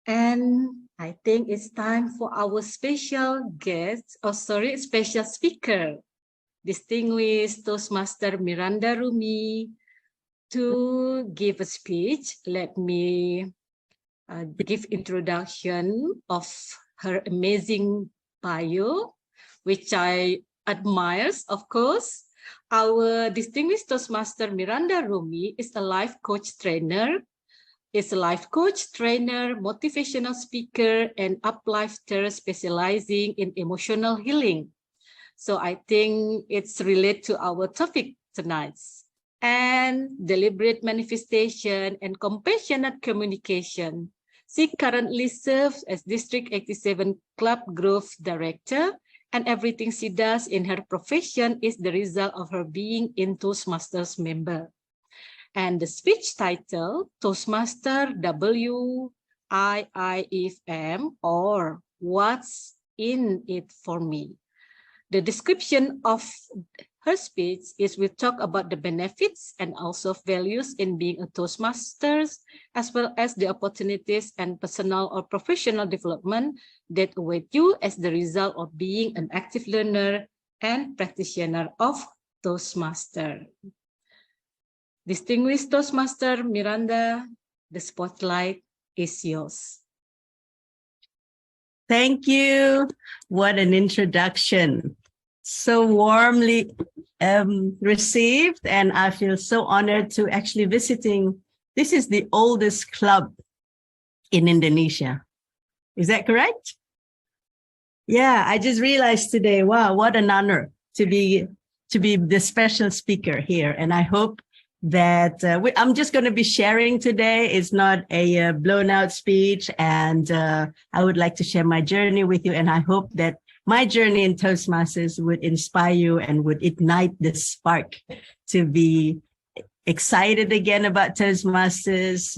And I think it's time for our special guest, special speaker, distinguished Toastmaster Miranda Rumi, to give a speech. Let me give introduction of her amazing bio, which I admire, of course. Our distinguished Toastmaster Miranda Rumi is a life coach trainer, motivational speaker, and uplifter specializing in emotional healing. So I think it's related to our topic tonight. And deliberate manifestation and compassionate communication. She currently serves as District 87 Club Growth Director, and everything she does in her profession is the result of her being a Toastmasters member. And the speech title, Toastmaster WIIFM, or What's in It for Me. The description of her speech is we talk about the benefits and also values in being a Toastmasters, as well as the opportunities and personal or professional development that await you as the result of being an active learner and practitioner of Toastmaster. Distinguished Toastmaster Miranda, the spotlight is yours. Thank you. What an introduction. So warmly received, and I feel so honored to actually visiting. This is the oldest club in Indonesia. Is that correct? Yeah, I just realized today, wow, what an honor to be the special speaker here. And I hope that I'm just going to be sharing today. It's not a blown out speech, and I would like to share my journey with you. And I hope that my journey in Toastmasters would inspire you and would ignite this spark to be excited again about Toastmasters,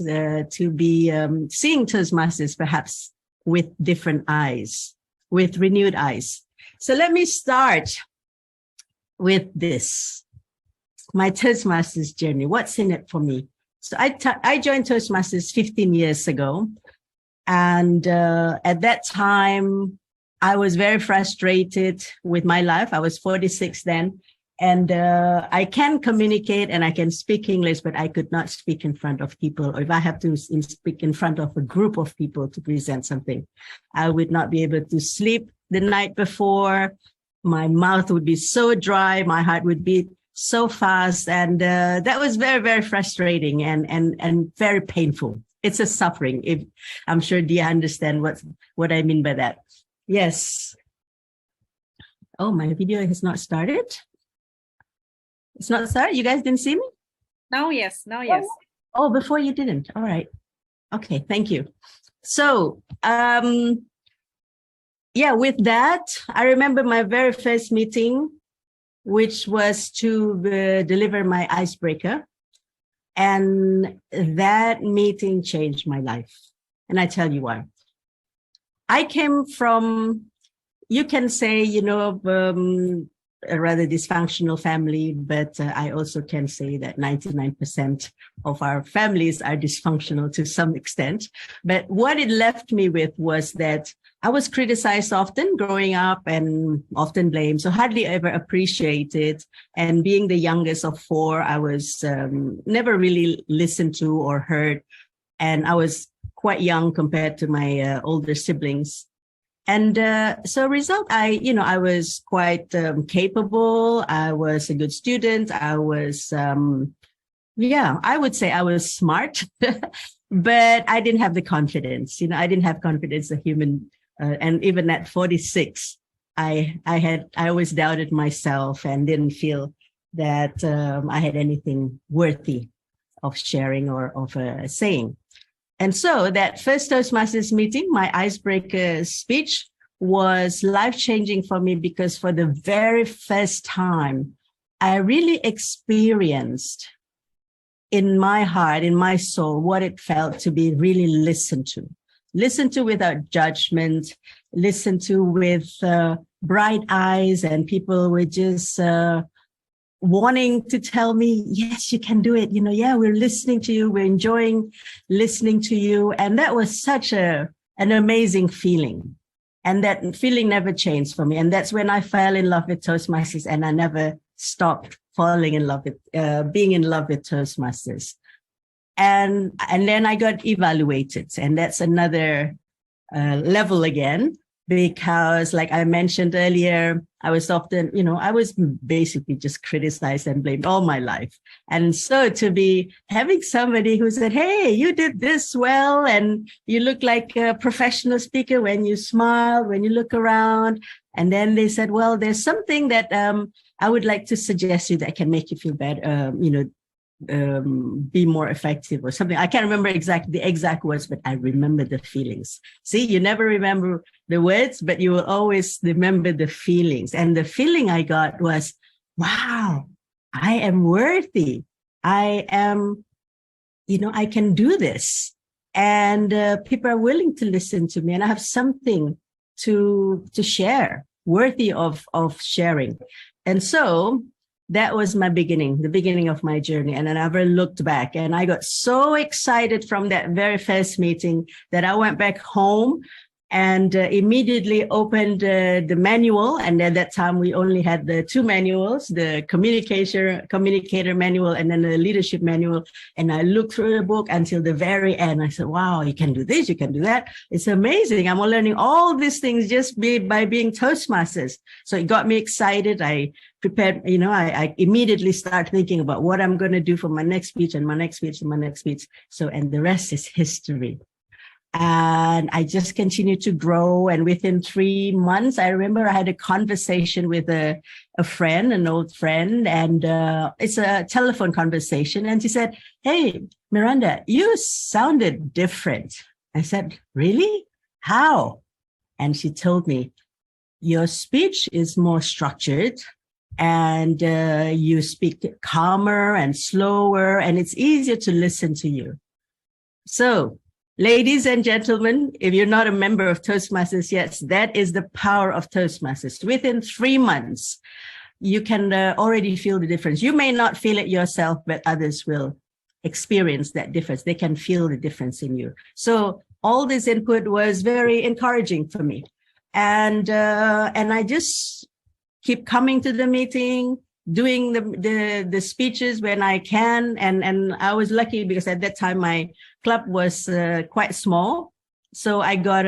to be seeing Toastmasters perhaps with different eyes, with renewed eyes. So let me start with this. My Toastmasters journey. What's in it for me? So I joined Toastmasters 15 years ago. And at that time, I was very frustrated with my life. I was 46 then. And I can communicate and I can speak English, but I could not speak in front of people. Or if I have to speak in front of a group of people to present something, I would not be able to sleep the night before. My mouth would be so dry. My heart would beat so fast. And that was very, very frustrating and very painful. It's a suffering. If I'm sure Dia understand what I mean by that. Yes. Oh, my video has not started. It's not started. You guys didn't see me? Now, yes. Now, yes. Oh, before you didn't. All right. Okay. Thank you. So, yeah, with that, I remember my very first meeting, which was to deliver my icebreaker. And that meeting changed my life. And I tell you why. I came from, you can say, a rather dysfunctional family, but I also can say that 99% of our families are dysfunctional to some extent. But what it left me with was that I was criticized often growing up and often blamed, so hardly ever appreciated. And being the youngest of four, I was never really listened to or heard. And I was quite young compared to my older siblings. And so result, I was quite capable. I was a good student. I was, I would say I was smart, but I didn't have the confidence. I didn't have confidence as a human. And even at 46, I always doubted myself and didn't feel that I had anything worthy of sharing or of saying. And so that first Toastmasters meeting, my icebreaker speech was life-changing for me because for the very first time, I really experienced in my heart, in my soul, what it felt to be really listened to without judgment, listened to with bright eyes, and people were just wanting to tell me, yes, you can do it. Yeah, we're listening to you. We're enjoying listening to you. And that was such an amazing feeling. And that feeling never changed for me. And that's when I fell in love with Toastmasters, and I never stopped falling in love with, being in love with Toastmasters. And then I got evaluated, and that's another level again, because like I mentioned earlier, I was often, I was basically just criticized and blamed all my life. And so to be having somebody who said, hey, you did this well, and you look like a professional speaker when you smile, when you look around. And then they said, well, there's something that I would like to suggest you that can make you feel better, be more effective or something. I can't remember the exact words, but I remember the feelings. See, you never remember the words, but you will always remember the feelings. And the feeling I got was, wow, I am worthy. I am, I can do this. And people are willing to listen to me, and I have something to share, worthy of sharing. And so that was my beginning, the beginning of my journey. And I never looked back. And I got so excited from that very first meeting that I went back home and immediately opened the manual. And at that time, we only had the two manuals, the communicator manual and then the leadership manual. And I looked through the book until the very end. I said, wow, you can do this, you can do that. It's amazing. I'm learning all these things just by being Toastmasters. So it got me excited. I prepared, I immediately start thinking about what I'm going to do for my next speech and my next speech and my next speech. So, and the rest is history. And I just continued to grow. And within 3 months, I remember I had a conversation with a friend, an old friend, and it's a telephone conversation. And she said, hey, Miranda, you sounded different. I said, really? How? And she told me, your speech is more structured, and you speak calmer and slower, and it's easier to listen to you. So, ladies and gentlemen, if you're not a member of Toastmasters yet, that is the power of Toastmasters. Within 3 months, you can already feel the difference. You may not feel it yourself, but others will experience that difference. They can feel the difference in you. So all this input was very encouraging for me. And I just keep coming to the meeting, doing the speeches when I can. And I was lucky because at that time, my club was quite small. So I got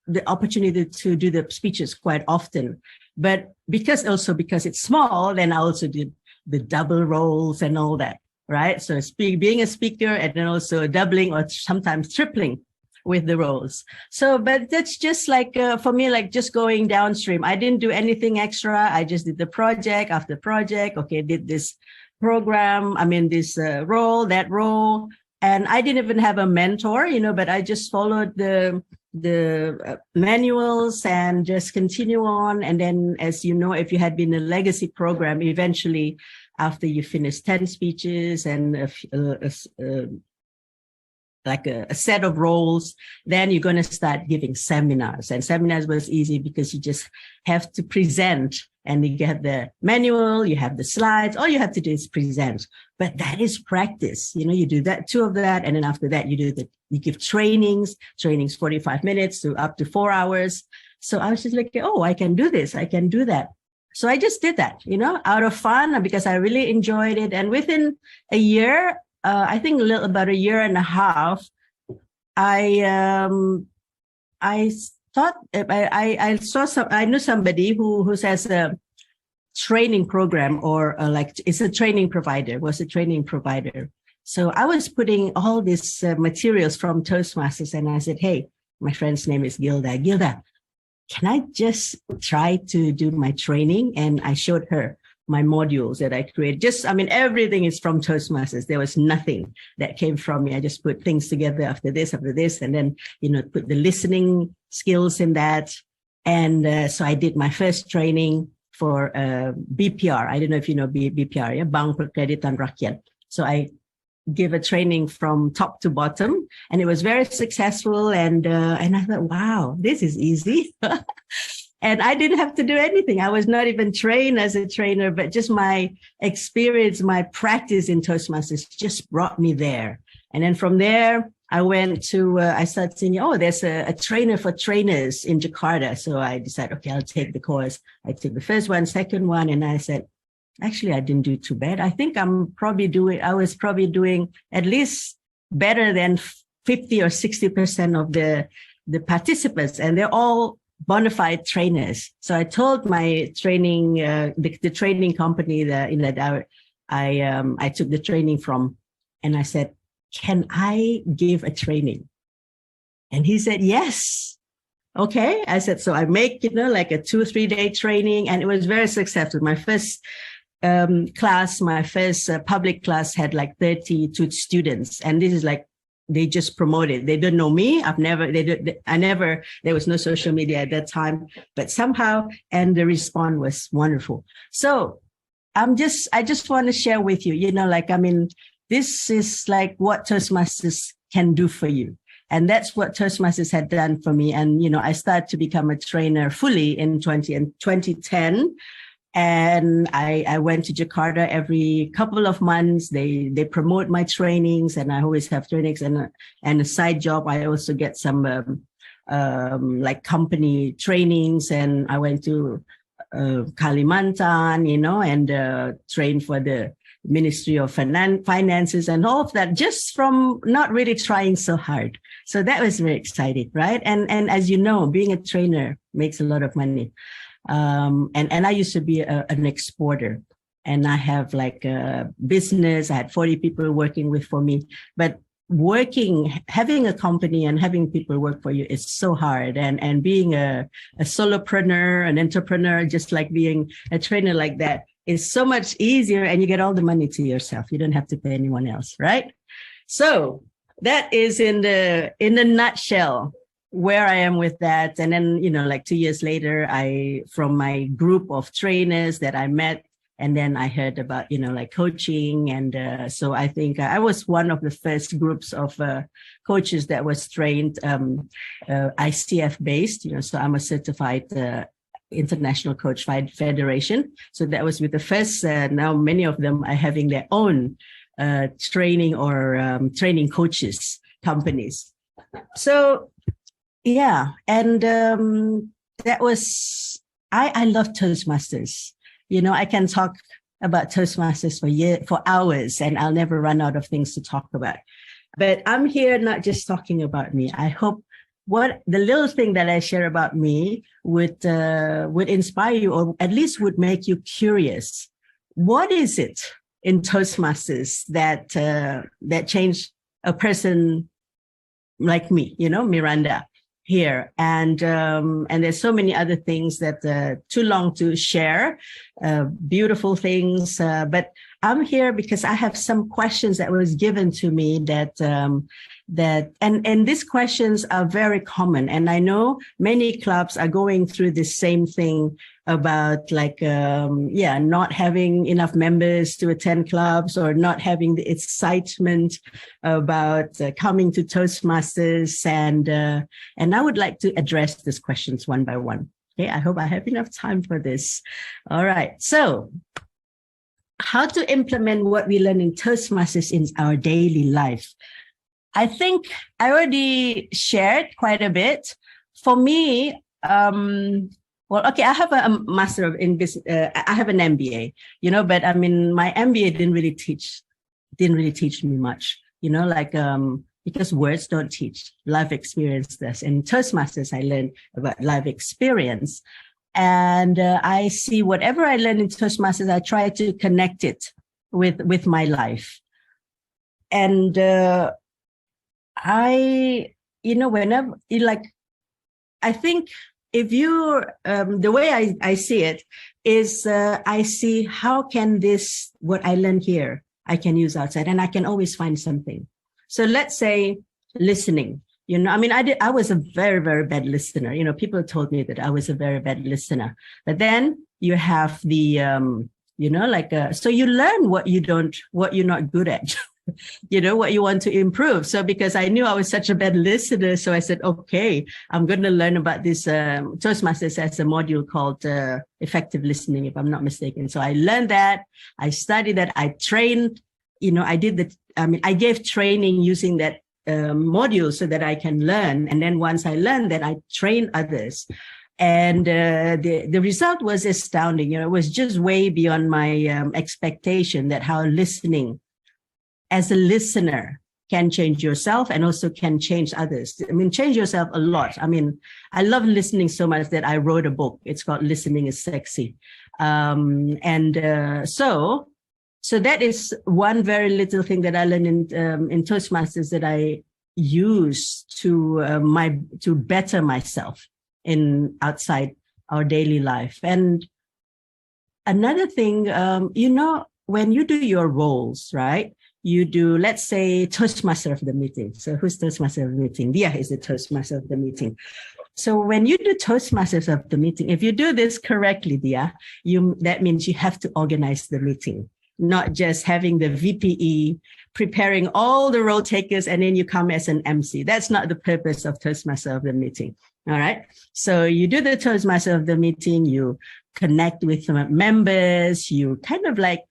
the opportunity to do the speeches quite often. But because it's small, then I also did the double roles and all that, right? So being a speaker and then also doubling or sometimes tripling with the roles. So, but that's just like, for me, like just going downstream. I didn't do anything extra. I just did the project after project. Okay, did this program. this role, that role. And I didn't even have a mentor, but I just followed the manuals and just continue on. And then, as you know, if you had been a legacy program, eventually after you finish 10 speeches and a set of roles, then you're going to start giving seminars. And seminars was easy because you just have to present, and you get the manual, you have the slides, all you have to do is present. But that is practice. You do that, 2 of that. And then after that, you give trainings 45 minutes to up to 4 hours. So I was just like, oh, I can do this. I can do that. So I just did that, out of fun because I really enjoyed it. And within a year, I think about a year and a half, I thought I knew somebody who has a training program or it's a training provider, was a training provider. So I was putting all these materials from Toastmasters, and I said, hey, my friend's name is Gilda. Gilda, can I just try to do my training? And I showed her my modules that I created. Everything is from Toastmasters. There was nothing that came from me. I just put things together after this, and then, put the listening skills in that. And so I did my first training for BPR. I don't know if you know BPR, yeah? Bank Perkreditan Rakyat. So I give a training from top to bottom, and it was very successful. And I thought, wow, this is easy. And I didn't have to do anything. I was not even trained as a trainer, but just my experience, my practice in Toastmasters just brought me there. And then from there, I went to, I started thinking, oh, there's a trainer for trainers in Jakarta. So I decided, okay, I'll take the course. I took the first one, second one. And I said, actually, I didn't do too bad. I think I was probably doing at least better than 50 or 60% of the participants. And they're all bona fide trainers. So I told my training, the training company that I took the training from, and I said, can I give a training? And he said, yes. Okay. I said, so I make, like a 2-3 day training, and it was very successful. My first class, my first public class had like 32 students. And this is like, they just promoted. They don't know me. There was no social media at that time, but somehow, and the response was wonderful. So I just want to share with you, this is like what Toastmasters can do for you. And that's what Toastmasters had done for me. And, I started to become a trainer fully in 2010. And I went to Jakarta every couple of months. They promote my trainings, and I always have trainings, and a side job. I also get some like company trainings, and I went to Kalimantan, and trained for the Ministry of Finances and all of that, just from not really trying so hard. So that was very exciting, right? And as you know, being a trainer makes a lot of money. And I used to be an exporter, and I have like a business. I had 40 people working for me, but having a company and having people work for you is so hard. And being a solopreneur, an entrepreneur, just like being a trainer like that, is so much easier, and you get all the money to yourself. You don't have to pay anyone else, right? So that is in the nutshell where I am with that. And then, like 2 years later, from my group of trainers that I met, and then I heard about, like coaching. And so I think I was one of the first groups of coaches that was trained ICF based, so I'm a certified International Coach Federation. So that was with the first, now many of them are having their own training or training coaches companies. So yeah, and that was, I love Toastmasters. I can talk about Toastmasters for hours, and I'll never run out of things to talk about. But I'm here not just talking about me. I hope the little thing that I share about me would inspire you, or at least would make you curious. What is it in Toastmasters that changed a person like me, Miranda, here? And there's so many other things that too long to share, beautiful things. But I'm here because I have some questions that was given to me and these questions are very common. And I know many clubs are going through the same thing about not having enough members to attend clubs, or not having the excitement about coming to Toastmasters. And I would like to address these questions one by one. Okay, I hope I have enough time for this. All right. So how to implement what we learn in Toastmasters in our daily life. I think I already shared quite a bit. For me, I have a master in business. I have an MBA, but I mean, my MBA didn't really teach me much, because words don't teach, life experience does. In Toastmasters, I learned about life experience. And I see whatever I learn in Toastmasters, I try to connect it with my life. And I think if you, the way I see it is, I see how can what I learn here, I can use outside, and I can always find something. So let's say listening. I was a very, very bad listener. People told me that I was a very bad listener. But then you have the, so you learn what you're not good at. what you want to improve. So because I knew I was such a bad listener, so I said, okay, I'm going to learn about this. Toastmasters has a module called effective listening, if I'm not mistaken. So I learned that, I studied that, I trained, I gave training using that module so that I can learn. And then once I learned that, I trained others. And the result was astounding. It was just way beyond my expectation, that how listening as a listener can change yourself and also can change others. Change yourself a lot. I love listening so much that I wrote a book. It's called Listening is Sexy. So that is one very little thing that I learned in Toastmasters that I use to better myself in outside our daily life. And another thing, when you do your roles, right? You do, let's say, Toastmaster of the meeting. So who's Toastmaster of the meeting? Dia is the Toastmaster of the meeting. So when you do Toastmasters of the meeting, if you do this correctly, Dia, that means you have to organize the meeting, not just having the VPE, preparing all the role takers, and then you come as an MC. That's not the purpose of Toastmaster of the meeting. All right. So you do the Toastmaster of the meeting, you connect with members, you kind of like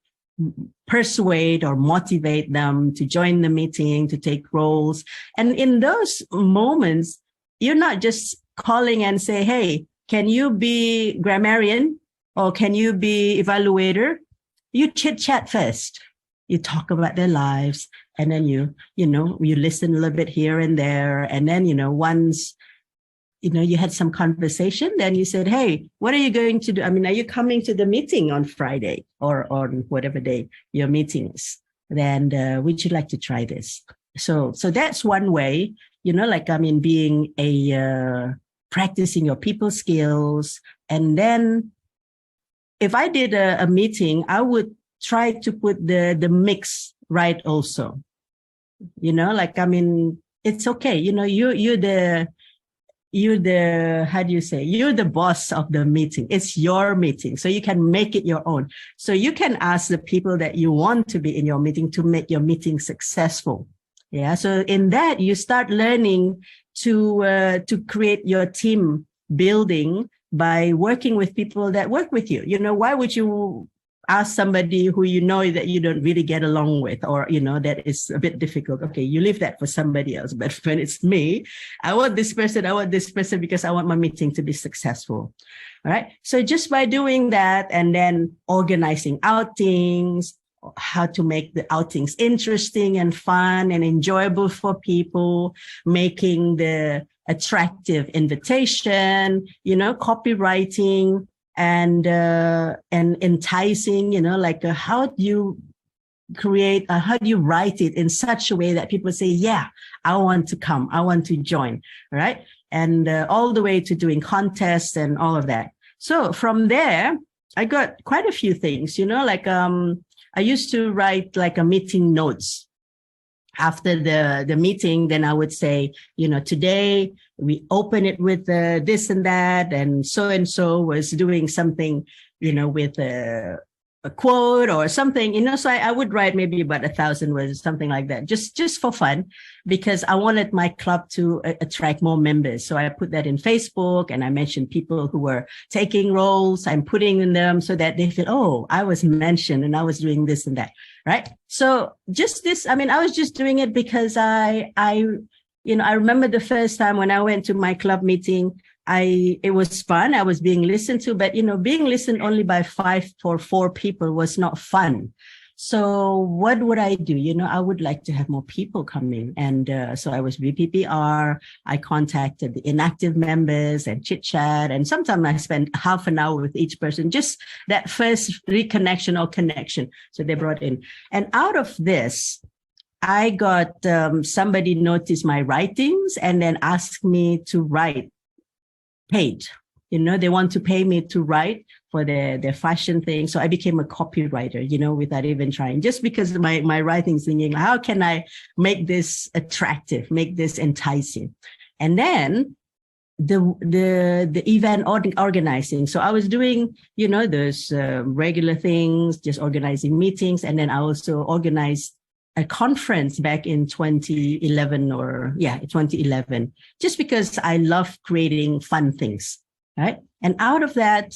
persuade or motivate them to join the meeting, to take roles. And in those moments, you're not just calling and say, hey, can you be grammarian or can you be evaluator? You chit chat first. You talk about their lives, and then you listen a little bit here and there. And then, once you had some conversation, then you said, hey, what are you going to do? are you coming to the meeting on Friday or on whatever day your meeting is? Then would you like to try this? So that's one way, being practicing your people skills. And then if I did a meeting, I would try to put the mix right also. It's okay. You're the boss of the meeting. It's your meeting. So you can make it your own. So you can ask the people that you want to be in your meeting to make your meeting successful. Yeah. So in that, you start learning to create your team building by working with people that work with you. Why would you ask somebody who that you don't really get along with, or, that is a bit difficult? Okay, you leave that for somebody else. But when it's me, I want this person because I want my meeting to be successful. All right. So just by doing that and then organizing outings, how to make the outings interesting and fun and enjoyable for people, making the attractive invitation, copywriting, and enticing, how do you how do you write it in such a way that people say, yeah, I want to come, I want to join, right? And all the way to doing contests and all of that. So from there, I got quite a few things, I used to write like a meeting notes. After the meeting, then I would say, today we open it with this and that, and so was doing something, with a quote or something, so I would write maybe about 1,000 words, something like that, just for fun, because I wanted my club to attract more members. So I put that in Facebook, and I mentioned people who were taking roles. I'm putting in them so that they feel, oh, I was mentioned and I was doing this and that. Right. So just this, I was just doing it because I remember the first time when I went to my club meeting, it was fun. I was being listened to, but, being listened only by 5 or 4 people was not fun. So what would I do? I would like to have more people coming. And so I was VPPR. I contacted the inactive members and chit chat. And sometimes I spent half an hour with each person, just that first reconnection or connection. So they brought in. And out of this, I got somebody noticed my writings and then asked me to write paid. They want to pay me to write for their fashion thing. So I became a copywriter, without even trying, just because of my writing thinking, how can I make this attractive, make this enticing? And then the event organizing. So I was doing, those regular things, just organizing meetings. And then I also organized a conference back in 2011, just because I love creating fun things, right? And out of that,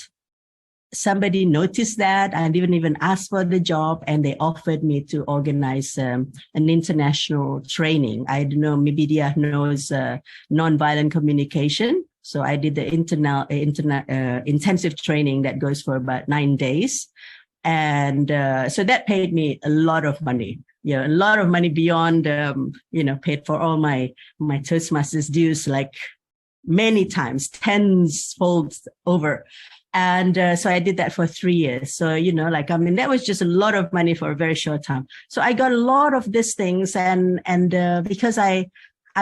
somebody noticed that. I didn't even ask for the job, and they offered me to organize an international training. I don't know, maybe Dia knows nonviolent communication. So I did the intensive training that goes for about 9 days. And so that paid me a lot of money. Yeah, a lot of money beyond, paid for all my Toastmasters dues, like many times, tens folds over. And so I did that for 3 years. So, that was just a lot of money for a very short time. So I got a lot of these things. And because I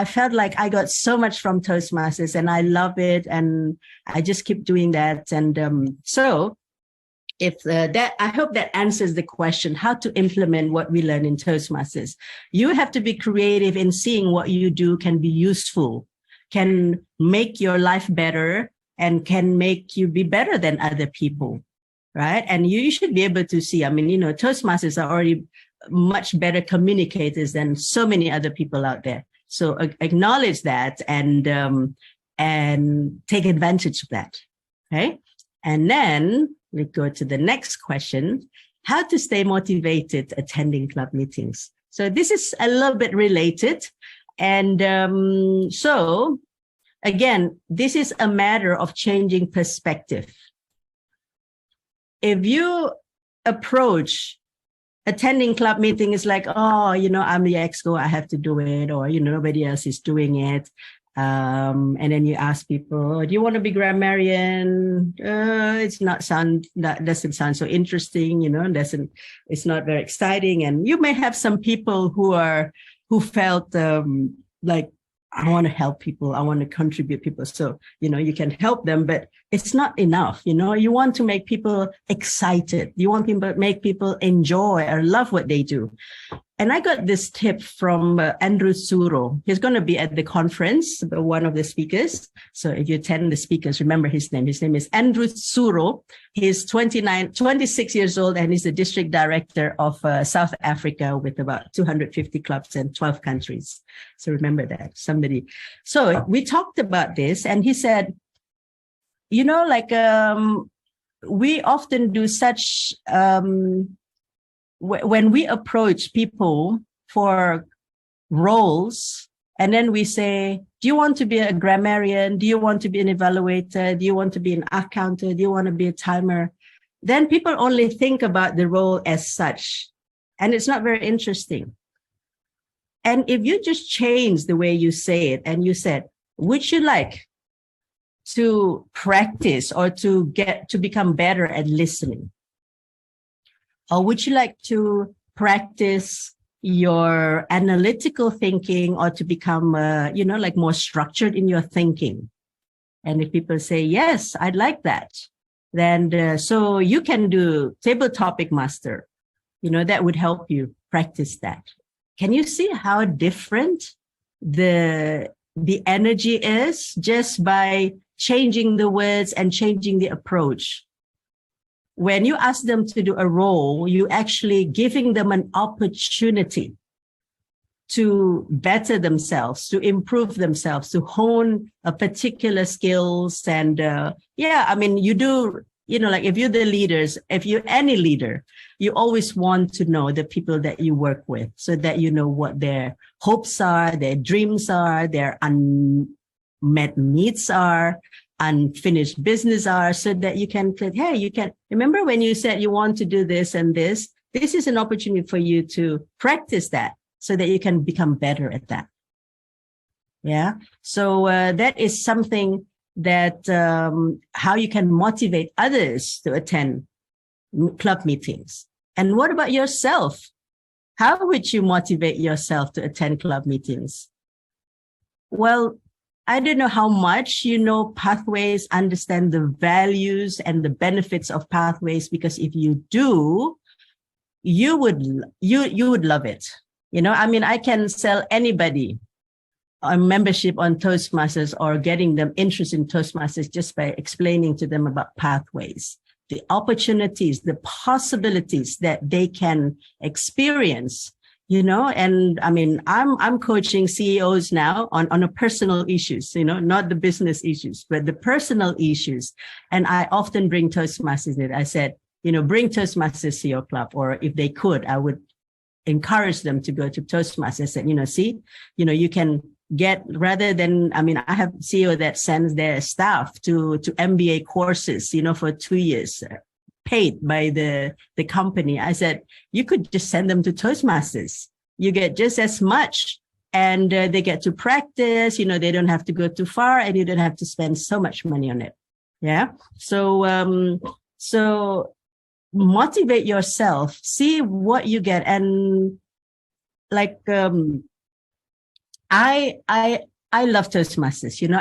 felt like I got so much from Toastmasters and I love it. And I just keep doing that. And so if I hope that answers the question, how to implement what we learn in Toastmasters. You have to be creative in seeing what you do can be useful, can make your life better, and can make you be better than other people, right? And you should be able to see, Toastmasters are already much better communicators than so many other people out there. So acknowledge that and take advantage of that, okay? And then we go to the next question, how to stay motivated attending club meetings. So this is a little bit related. And so again, this is a matter of changing perspective. If you approach attending club meeting is like, I'm the exco, I have to do it, or, nobody else is doing it. And then you ask people, do you want to be grammarian? That doesn't sound so interesting, it's not very exciting. And you may have some people who felt like, I want to help people. I want to contribute people. So, you can help them, but it's not enough. You want to make people excited. You want to make people enjoy or love what they do. And I got this tip from Andrew Suro. He's going to be at the conference, one of the speakers. So if you attend the speakers, remember his name. His name is Andrew Suro. He's 26 years old, and he's the district director of South Africa with about 250 clubs in 12 countries. So remember that, somebody. So we talked about this, and he said, we often do such... when we approach people for roles, and then we say, do you want to be a grammarian? Do you want to be an evaluator? Do you want to be an accountant? Do you want to be a timer? Then people only think about the role as such, and it's not very interesting. And if you just change the way you say it, and you said, would you like to practice or to become better at listening? Or would you like to practice your analytical thinking, or to become, more structured in your thinking? And if people say, yes, I'd like that, then so you can do table topic master, that would help you practice that. Can you see how different the energy is just by changing the words and changing the approach? When you ask them to do a role, you actually giving them an opportunity to better themselves, to improve themselves, to hone a particular skills. And you do, if you're the leaders, if you're any leader, you always want to know the people that you work with, so that you know what their hopes are, their dreams are, their unmet needs are, unfinished business are, so that you can remember when you said you want to do this and this is an opportunity for you to practice that, so that you can become better at that. Yeah. So that is something that how you can motivate others to attend club meetings. And what about yourself? How would you motivate yourself to attend club meetings? Well, I don't know how much you know pathways, understand the values and the benefits of pathways, because if you do, you would love it. I can sell anybody a membership on Toastmasters, or getting them interested in Toastmasters, just by explaining to them about pathways, the opportunities, the possibilities that they can experience you know, and I mean, I'm coaching CEOs now on a personal issues, you know, not the business issues, but the personal issues. And I often bring Toastmasters in. I said, you know, bring Toastmasters to your club, or if they could, I would encourage them to go to Toastmasters. I said, you know, see, you know, you can get, rather than, I mean, I have CEO that sends their staff to MBA courses, you know, for 2 years, paid by the company. I said, you could just send them to Toastmasters. You get just as much, and they get to practice, you know, they don't have to go too far, and you don't have to spend so much money on it. Yeah. So, so motivate yourself, see what you get. And like, I love Toastmasters, you know,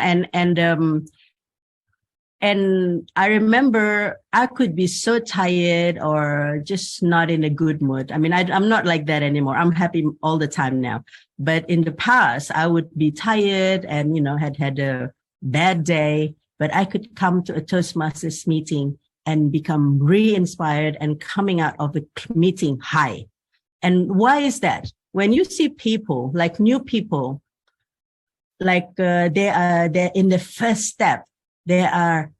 and I remember I could be so tired or just not in a good mood. I mean, I'm not like that anymore. I'm happy all the time now. But in the past, I would be tired and, you know, had a bad day, but I could come to a Toastmasters meeting and become re-inspired and coming out of the meeting high. And why is that? When you see people, like new people, like they're in the first step, they are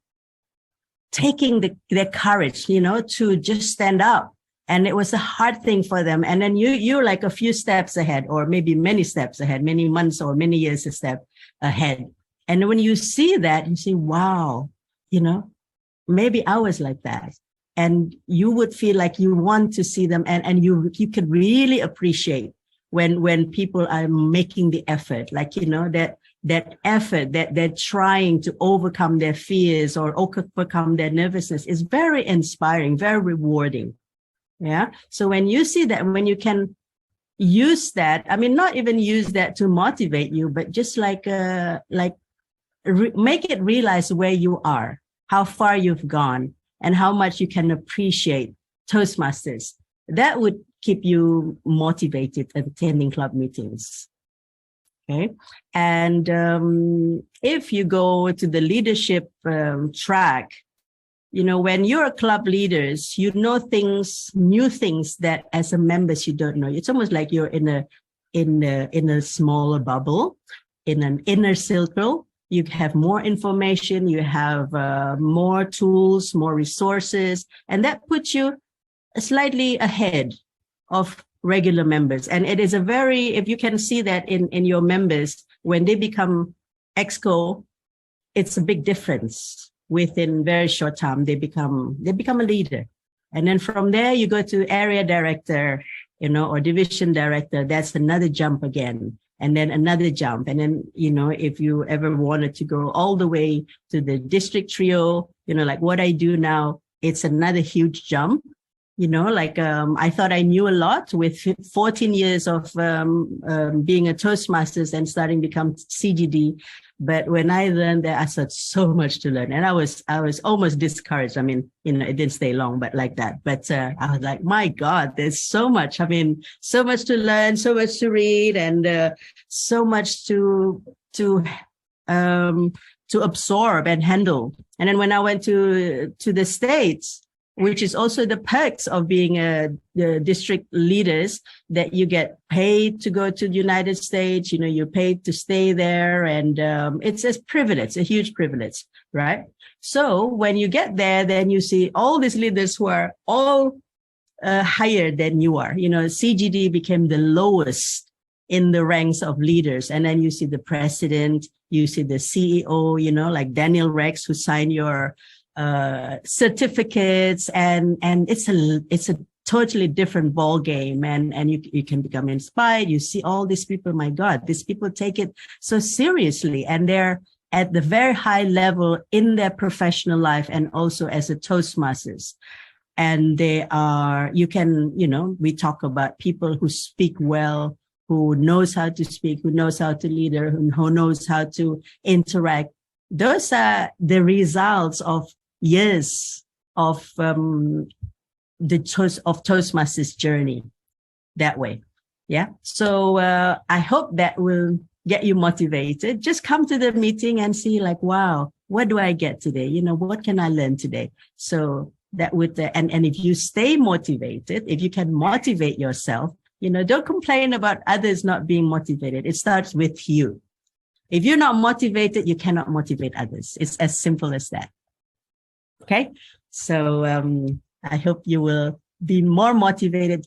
taking their courage, you know, to just stand up. And it was a hard thing for them. And then you're like a few steps ahead, or maybe many steps ahead, many months or many years a step ahead. And when you see that, you see, wow, you know, maybe I was like that. And you would feel like you want to see them, and you could really appreciate when people are making the effort, like, you know, that effort that they're trying to overcome their fears or overcome their nervousness is very inspiring, very rewarding. Yeah. So when you see that, when you can use that, I mean, not even use that to motivate you, but just make it realize where you are, how far you've gone, and how much you can appreciate Toastmasters. That would keep you motivated at attending club meetings. Okay. And if you go to the leadership track, you know, when you're club leaders, you know new things that as a members you don't know. It's almost like you're in a smaller bubble, in an inner circle. You have more information, you have more tools, more resources, and that puts you slightly ahead of regular members. And it is if you can see that in your members, when they become exco, it's a big difference. Within very short time, they become a leader. And then from there, you go to area director, you know, or division director. That's another jump again. And then another jump. And then, you know, if you ever wanted to go all the way to the district trio, you know, like what I do now, it's another huge jump. You know, like I thought I knew a lot with 14 years of being a Toastmasters and starting to become CGD. But when I learned that, I said so much to learn, and I was almost discouraged. I mean, you know, it didn't stay long, but like that. But I was like, my God, there's so much. I mean, so much to learn, so much to read, and so much to absorb and handle. And then when I went to the States, which is also the perks of being the district leaders, that you get paid to go to the United States, you know, you're paid to stay there. And it's a privilege, a huge privilege, right? So when you get there, then you see all these leaders who are all higher than you are. You know, CGD became the lowest in the ranks of leaders. And then you see the president, you see the CEO, you know, like Daniel Rex, who signed your certificates, and it's a totally different ball game, and you can become inspired. You see all these people, my God, these people take it so seriously, and they're at the very high level in their professional life and also as a Toastmasters. And they are, you can, you know, we talk about people who speak well, who knows how to speak, who knows how to lead, who knows how to interact. Those are the results of years of Toastmasters journey that way. Yeah. So I hope that will get you motivated. Just come to the meeting and see, like, wow, what do I get today? You know, what can I learn today? So that would, and if you stay motivated, if you can motivate yourself, Don't complain about others not being motivated. It starts with you. If you're not motivated, you cannot motivate others. It's as simple as that. Okay. So I hope you will be more motivated.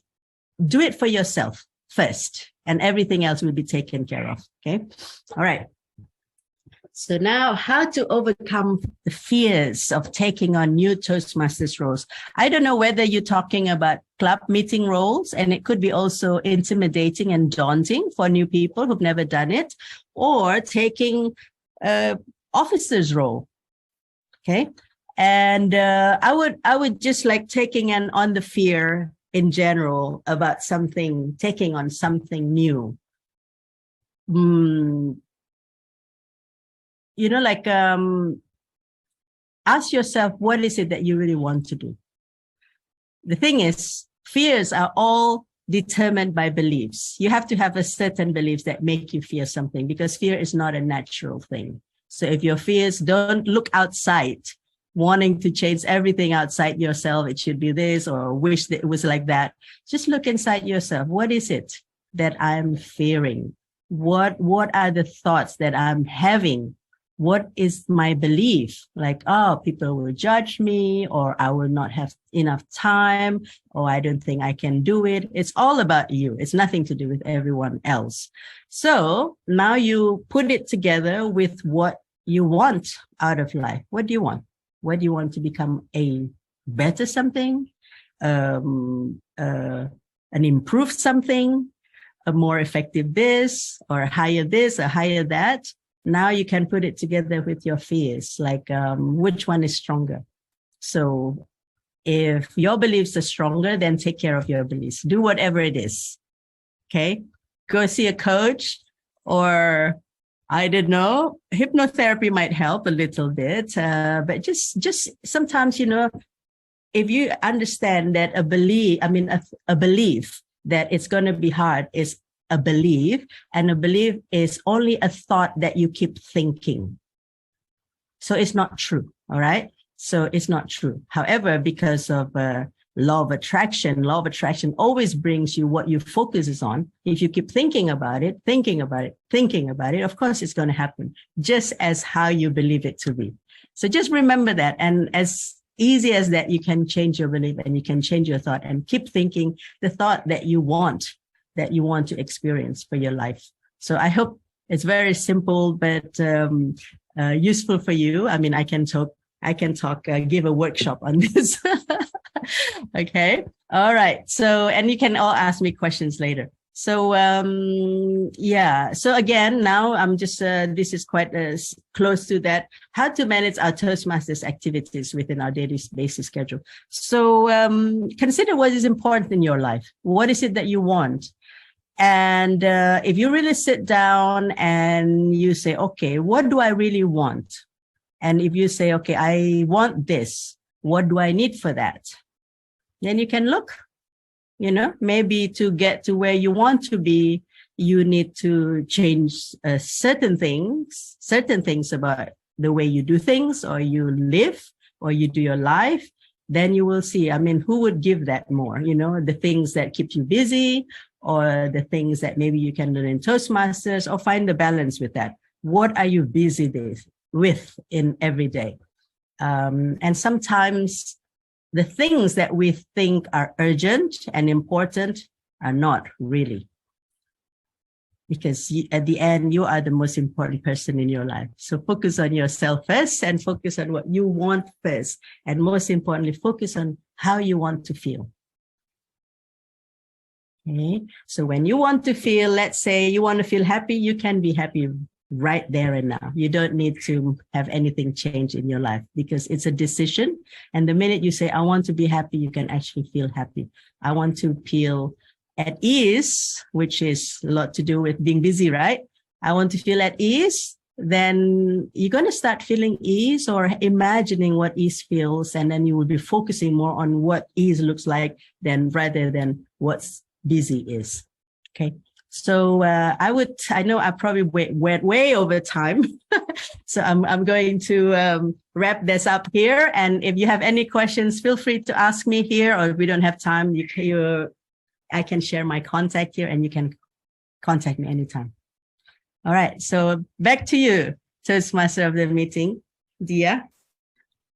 Do it for yourself first, and everything else will be taken care of. Okay. All right. So now, how to overcome the fears of taking on new Toastmasters roles. I don't know whether you're talking about club meeting roles, and it could be also intimidating and daunting for new people who've never done it, or taking officer's role. Okay. And I would just like taking on the fear in general about taking on something new. Ask yourself, what is it that you really want to do? The thing is, fears are all determined by beliefs. You have to have a certain beliefs that make you fear something, because fear is not a natural thing. So if your fears, don't look outside, wanting to change everything outside yourself. It should be this, or wish that it was like that. Just look inside yourself. What is it that I'm fearing? What are the thoughts that I'm having? What is my belief? Like, oh, people will judge me, or I will not have enough time, or I don't think I can do it. It's all about you. It's nothing to do with everyone else. So now you put it together with what you want out of life. What do you want? What do you want to become? A better something, an improved something, a more effective this, or a higher this, a higher that. Now you can put it together with your fears, like which one is stronger. So if your beliefs are stronger, then take care of your beliefs. Do whatever it is. Okay. Go see a coach, or I don't know, hypnotherapy might help a little bit. But just sometimes, if you understand that a belief that it's going to be hard is a belief, and a belief is only a thought that you keep thinking. So it's not true. All right. So it's not true. However, because of law of attraction always brings you what you focuses on. If you keep thinking about it, of course it's going to happen, just as how you believe it to be. So just remember that. And as easy as that, you can change your belief, and you can change your thought, and keep thinking the thought that you want to experience for your life. So I hope it's very simple, but useful for you. I mean, I can talk, give a workshop on this. Okay. All right. So, and you can all ask me questions later. So, So again, now I'm just, this is quite close to that, how to manage our Toastmasters activities within our daily basis schedule. So, consider what is important in your life. What is it that you want? And if you really sit down and you say, okay, what do I really want? And if you say, okay, I want this, what do I need for that? Then you can look, maybe to get to where you want to be, you need to change certain things about the way you do things, or you live, or you do your life. Then you will see, who would give that more? The things that keep you busy, or the things that maybe you can learn in Toastmasters, or find the balance with that. What are you busy with in every day? And sometimes the things that we think are urgent and important are not really. Because at the end, you are the most important person in your life. So focus on yourself first, and focus on what you want first. And most importantly, focus on how you want to feel. Okay. So when you want to feel, let's say you want to feel happy, you can be happy right there and now. You don't need to have anything change in your life, because it's a decision. And the minute you say, I want to be happy, you can actually feel happy. I want to feel at ease, which is a lot to do with being busy, right? I want to feel at ease. Then you're going to start feeling ease, or imagining what ease feels. And then you will be focusing more on what ease looks like rather than what's busy is. Okay. So I know I probably went way over time. So I'm going to wrap this up here. And if you have any questions, feel free to ask me here, or if we don't have time, I can share my contact here and you can contact me anytime. All right. So back to you, Toastmaster of the meeting, Dia.